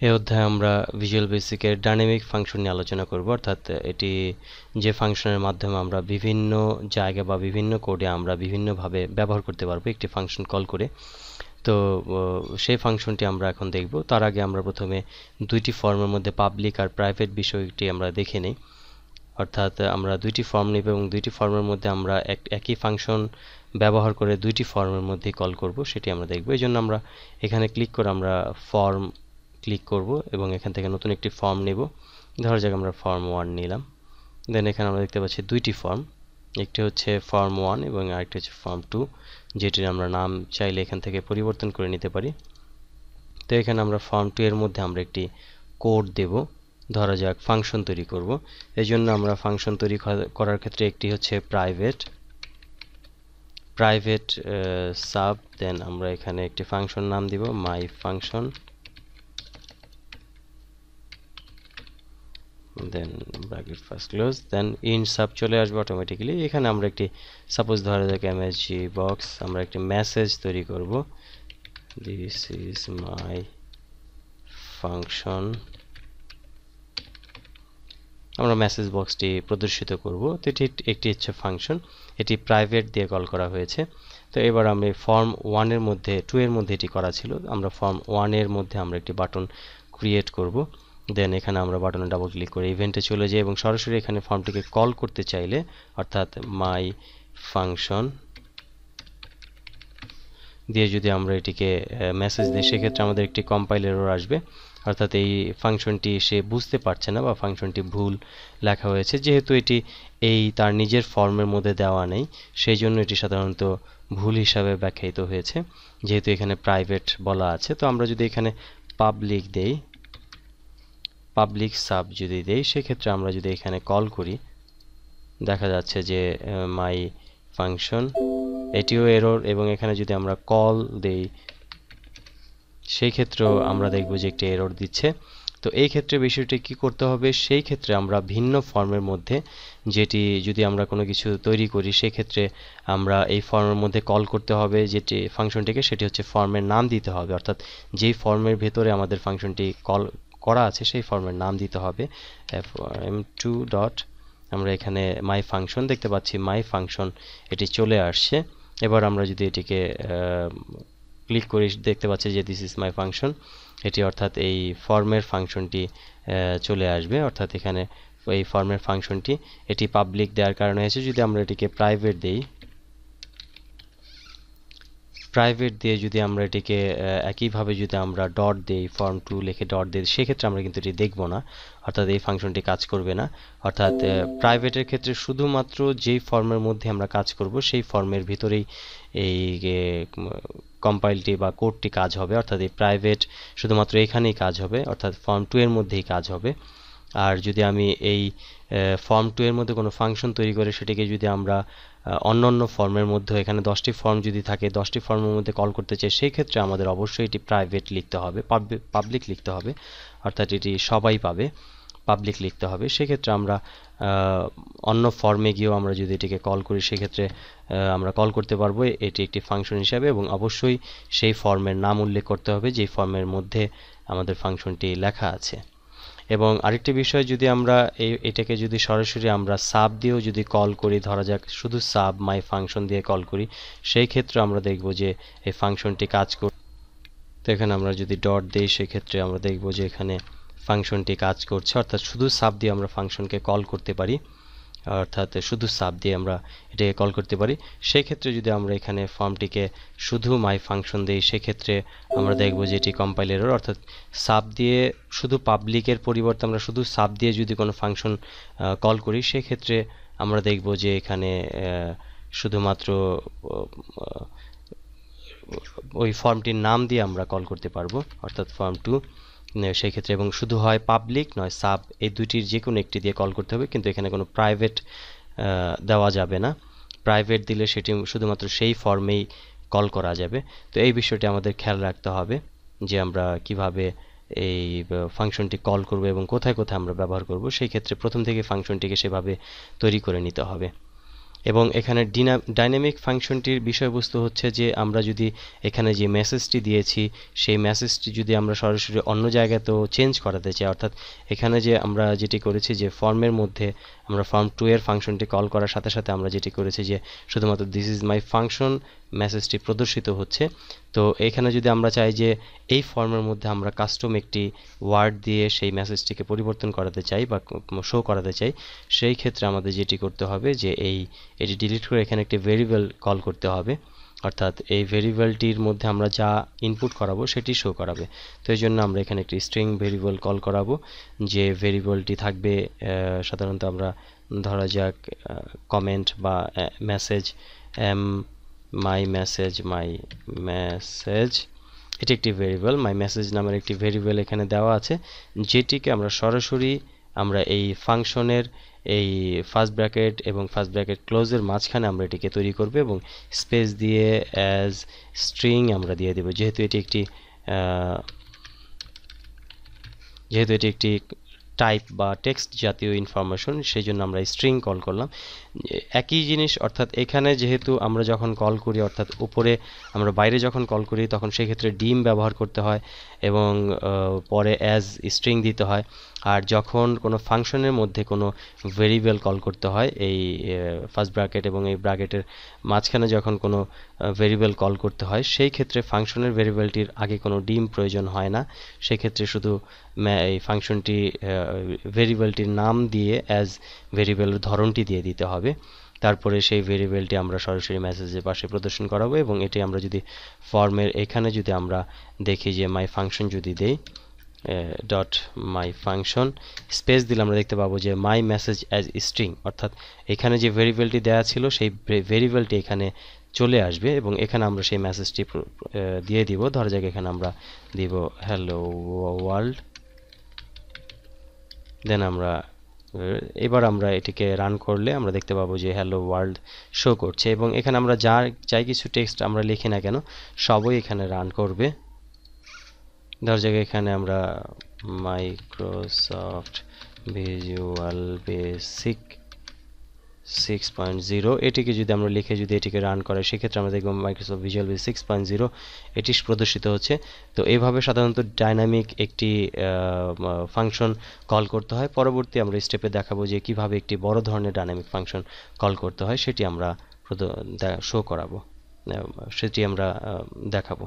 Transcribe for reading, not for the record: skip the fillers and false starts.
এই অধ্যায়ে আমরা ভিজুয়াল বেসিকের ডাইনামিক ফাংশন নিয়ে আলোচনা করব, অর্থাৎ এটি যে ফাংশনের মাধ্যমে আমরা বিভিন্ন জায়গা বা বিভিন্ন কোডে আমরা বিভিন্নভাবে ব্যবহার করতে পারবো একটি ফাংশন কল করে। তো সেই ফাংশনটি আমরা এখন দেখব। তার আগে আমরা প্রথমে দুইটি ফর্মের মধ্যে পাবলিক আর প্রাইভেট বিষয়টি আমরা দেখে নিই। অর্থাৎ আমরা দুইটি ফর্ম নেব এবং দুইটি ফর্মের মধ্যে আমরা একই ফাংশন ব্যবহার করে দুইটি ফর্মের মধ্যে কল করব, সেটি আমরা দেখব। এই জন্য আমরা এখানে ক্লিক করে আমরা ফর্ম ক্লিক করব এবং এখান থেকে নতুন একটি ফর্ম নেব। ধরা যাক আমরা ফর্ম 1 নিলাম। দেন এখানে আমরা দেখতে পাচ্ছি দুইটি ফর্ম, একটি হচ্ছে ফর্ম 1 এবং আরেকটি হচ্ছে ফর্ম 2, যেটির আমরা নাম চাইলে এখান থেকে পরিবর্তন করে নিতে পারি। তো এখানে আমরা ফর্ম 2 এর মধ্যে আমরা একটি কোড দেব, ধরা যাক ফাংশন তৈরি করব। এই জন্য আমরা ফাংশন তৈরি করার ক্ষেত্রে একটি হচ্ছে প্রাইভেট সাব, দেন আমরা এখানে একটি ফাংশন নাম দিব my function, then bracket first close, then in sub চলে আসবে অটোমেটিক্যালি। এখানে আমরা একটি সাপোজ ধরা যাক এমএসজি বক্স, আমরা একটি মেসেজ তৈরি করব, দিস ইজ মাই ফাংশন। আমরা মেসেজ বক্সটি প্রদর্শিত করব। তো একটি হচ্ছে ফাংশন, এটি প্রাইভেট দিয়ে কল করা হয়েছে। তো এবার আমরা ফর্ম 1 এর মধ্যে 2 এর মধ্যে এটি করা ছিল, আমরা ফর্ম 1 এর মধ্যে আমরা একটি বাটন ক্রিয়েট করব। দেন এখানে আমরা বাটনে ডাবল ক্লিক করে ইভেন্টে চলে যাই এবং সরাসরি এখানে ফর্মটিকে কল করতে চাইলে অর্থাৎ মাই ফাংশন দিয়ে যদি আমরা এটিকে মেসেজ দিই, সেক্ষেত্রে আমাদের একটি কম্পাইল এরর আসবে, অর্থাৎ এই ফাংশনটি সে বুঝতে পারছে না বা ফাংশনটি ভুল লেখা হয়েছে। যেহেতু এটি তার নিজের ফর্মের মধ্যে দেওয়া নেই, সেই জন্য এটি সাধারণত ভুল হিসাবে ব্যাখ্যায়িত হয়েছে, যেহেতু এখানে প্রাইভেট বলা আছে। তো আমরা যদি এখানে পাবলিক দেই, পাবলিক সাব যদি দেই, সেক্ষেত্রে আমরা যদি এখানে কল করি, দেখা যাচ্ছে যে মাই ফাংশন, এটিও এরর। এবং এখানে যদি আমরা কল দেই, সেই ক্ষেত্রেও আমরা দেখব যে একটি এরর দিচ্ছে। তো এই ক্ষেত্রে বিষয়টি কি করতে হবে, সেই ক্ষেত্রে আমরা ভিন্ন ফর্মের মধ্যে যেটি যদি আমরা কোনো কিছু তৈরি করি, সেই ক্ষেত্রে আমরা এই ফর্মের মধ্যে কল করতে হবে যেটি ফাংশনটিকে, সেটি হচ্ছে ফর্মের নাম দিতে হবে, অর্থাৎ যেই ফর্মের ভেতরে আমাদের ফাংশনটি কল করা আছে সেই ফর্মের নাম দিতে হবে fm2 ডট, আমরা এখানে মাই ফাংশন দেখতে পাচ্ছি, মাই ফাংশন এটি চলে আসছে। এবার আমরা যদি এটিকে ক্লিক করি, দেখতে পাচ্ছি যে দিস ইজ মাই ফাংশন, এটি অর্থাৎ এই ফর্মের ফাংশনটি চলে আসবে। অর্থাৎ এখানে এই ফর্মের ফাংশনটি এটি পাবলিক দেওয়ার কারণে হয়েছে। যদি আমরা এটিকে প্রাইভেট দেই, প্রাইভেট দিয়ে যদি আমরা এটিকে একইভাবে যদি আমরা ডট দেই, ফর্ম 2 লিখে ডট দিই, সেক্ষেত্রে আমরা কিন্তু এটি দেখব না, অর্থাৎ এই ফাংশনটি কাজ করবে না। অর্থাৎ প্রাইভেটের ক্ষেত্রে শুধুমাত্র যেই ফর্মের মধ্যে আমরা কাজ করব সেই ফর্মের ভিতরেই এই কম্পাইলটি বা কোডটি কাজ হবে, অর্থাৎ এই প্রাইভেট শুধুমাত্র এখানেই কাজ হবে, অর্থাৎ ফর্ম 2 এর মধ্যেই কাজ হবে। আর যদি আমি এই ফর্ম 2 এর মধ্যে কোনো ফাংশন তৈরি করে সেটিকে যদি আমরা অন্য ফর্মের মধ্যে, এখানে 10টি ফর্ম যদি থাকে, 10টি ফর্মের মধ্যে কল করতে চাই, সেই ক্ষেত্রে আমাদের অবশ্যই এটি প্রাইভেট লিখতে হবে, পাবলিক লিখতে হবে, অর্থাৎ এটি সবাই পাবে, পাবলিক লিখতে হবে। সেক্ষেত্রে আমরা অন্য ফর্মে গিয়েও আমরা যদি এটিকে কল করি, সেক্ষেত্রে আমরা কল করতে পারবো এটি একটি ফাংশন হিসাবে, এবং অবশ্যই সেই ফর্মের নাম উল্লেখ করতে হবে যেই ফর্মের মধ্যে আমাদের ফাংশনটি লেখা আছে। এবং আরেকটি বিষয়, যদি আমরা এটাকে যদি সরাসরি আমরা সাব দিয়েও যদি কল করি, ধরা যাক শুধু সাব মাই ফাংশন দিয়ে কল করি, সেই ক্ষেত্রে আমরা দেখব যে এই ফাংশনটি কাজ করছে। তো এখানে আমরা যদি ডট দিই, সেক্ষেত্রে আমরা দেখব যে এখানে ফাংশনটি কাজ করছে, অর্থাৎ শুধু সাব দিয়ে আমরা ফাংশনকে কল করতে পারি, অর্থাৎ শুধু সাব দিয়ে আমরা এটাকে কল করতে পারি। সেই ক্ষেত্রে যদি আমরা এখানে ফর্মটিকে শুধু মাই ফাংশন দিই, সেক্ষেত্রে আমরা দেখব যে এটি কম্পাইল এরর, অর্থাৎ সাব দিয়ে শুধু পাবলিকের পরিবর্তে আমরা শুধু সাব দিয়ে যদি কোনো ফাংশন কল করি, সেক্ষেত্রে আমরা দেখব যে এখানে শুধুমাত্র ওই ফর্মটির নাম দিয়ে আমরা কল করতে পারবো, অর্থাৎ ফর্ম 2 সেই ক্ষেত্রে। এবং শুধু হয় পাবলিক নয় সাব, এই দুইটির যে কোনো একটি দিয়ে কল করতে হবে, কিন্তু এখানে কোনো প্রাইভেট দেওয়া যাবে না। প্রাইভেট দিলে সেটি শুধুমাত্র সেই ফর্মেই কল করা যাবে। তো এই বিষয়টি আমাদের খেয়াল রাখতে হবে যে আমরা কিভাবে এই ফাংশনটি কল করব এবং কোথায় কোথায় আমরা ব্যবহার করব। সেই ক্ষেত্রে প্রথম থেকে ফাংশনটিকে সেভাবে তৈরি করে নিতে হবে। এবং এখানে ডাইনামিক ফাংশনটির বিষয়বস্তু হচ্ছে যে আমরা যদি এখানে যে মেসেজটি দিয়েছি সেই মেসেজটি যদি আমরা সরাসরি অন্য জায়গাতেও চেঞ্জ করাতে চাই, অর্থাৎ এখানে যে আমরা যেটি করেছি যে ফর্মের মধ্যে আমরা ফর্ম 2 এর ফাংশনটি কল করার সাথে সাথে আমরা যেটি করেছি যে শুধুমাত্র দিস ইজ মাই ফাংশন মেসেজটি প্রদর্শিত হচ্ছে। তো এখানে যদি আমরা চাই যে এই ফর্মের মধ্যে আমরা কাস্টম একটি ওয়ার্ড দিয়ে সেই মেসেজটিকে পরিবর্তন করাতে চাই বা শো করাতে চাই, সেই ক্ষেত্রে আমাদের যেটি করতে হবে যে এটি ডিলিট করে এখানে একটি ভেরিয়েবল কল করতে হবে, অর্থাৎ এই ভেরিয়েবলটির মধ্যে আমরা যা ইনপুট করাবো সেটি শো করাবে। তো এই জন্য আমরা এখানে একটি স্ট্রিং ভেরিয়েবল কল করাবো, যে ভেরিয়েবলটি থাকবে সাধারণত আমরা ধরা যাক কমেন্ট বা মেসেজ মাই মেসেজ এটি একটি ভেরিয়েবল। মাই মেসেজ নামের একটি ভেরিয়েবল এখানে দেওয়া আছে, যেটিকে আমরা সরাসরি আমরা এই ফাংশনের এই ফার্স্ট ব্র্যাকেট এবং ফার্স্ট ব্র্যাকেট ক্লোজের মাঝখানে আমরা এটিকে তৈরি করব এবং স্পেস দিয়ে অ্যাজ স্ট্রিং আমরা দিয়ে দেব। যেহেতু এটি একটি টাইপ বা টেক্সট জাতীয় ইনফরমেশন, সেই জন্য আমরা স্ট্রিং কল করলাম। একই জিনিস, অর্থাৎ এখানে যেহেতু আমরা যখন কল করি, অর্থাৎ উপরে আমরা বাইরে যখন কল করি তখন সেক্ষেত্রে ডিম ব্যবহার করতে হয় এবং পরে অ্যাজ স্ট্রিং দিতে হয়। আর যখন কোনো ফাংশনের মধ্যে কোনো ভেরিয়েবল কল করতে হয়, এই ফার্স্ট ব্র্যাকেট এবং এই ব্র্যাকেটের মাঝখানে যখন কোনো ভেরিয়েবল কল করতে হয়, সেই ক্ষেত্রে ফাংশনের ভেরিয়েবলটির আগে কোনো ডিম প্রয়োজন হয় না। সেক্ষেত্রে শুধু এই ফাংশনটি ভেরিয়েবলটির নাম দিয়ে অ্যাজ ভেরিয়েবলের ধরনটি দিয়ে দিতে হবে। তারপরে সেই ভেরিয়েবলটি আমরা সরাসরি মেসেজের পাশে প্রদর্শন করাবো এবং এটি আমরা যদি ফর্মের এখানে যদি আমরা দেখি যে মাই ফাংশন যদি দেই ডট মাই ফাংশন স্পেস দিলে আমরা দেখতে পাবো যে মাই মেসেজ অ্যাজ স্ট্রিং, অর্থাৎ এখানে যে ভেরিয়েবলটি দেওয়া ছিল সেই ভেরিয়েবলটি এখানে চলে আসবে এবং এখানে আমরা সেই মেসেজটি দিয়ে দিব। ধরা যাক এখানে আমরা দিব হ্যালো ওয়ার্ল্ড, দেন আমরা এবার আমরা এটিকে রান করলে আমরা দেখতে পাবো যে হ্যালো ওয়ার্ল্ড শো করছে এবং এখানে আমরা যা চাই কিছু টেক্সট আমরা লিখি না কেন সবই এখানে রান করবে। ধর জায়গায় এখানে আমরা মাইক্রোসফট ভিজুয়াল বেসিক 6.0 এটিকে যদি আমরা লিখে যদি এটিকে রান করে সেক্ষেত্রে আমরা দেখব মাইক্রোসফট ভিজুয়াল বেসিক 6.0 এটি প্রদর্শিত হচ্ছে। তো এইভাবে সাধারণত ডাইনামিক একটি ফাংশন কল করতে হয়। পরবর্তী আমরা স্টেপে দেখাবো যে কিভাবে একটি বড় ধরনের ডাইনামিক ফাংশন কল করতে হয়, সেটি আমরা শো করাবো, সেটি আমরা দেখাবো।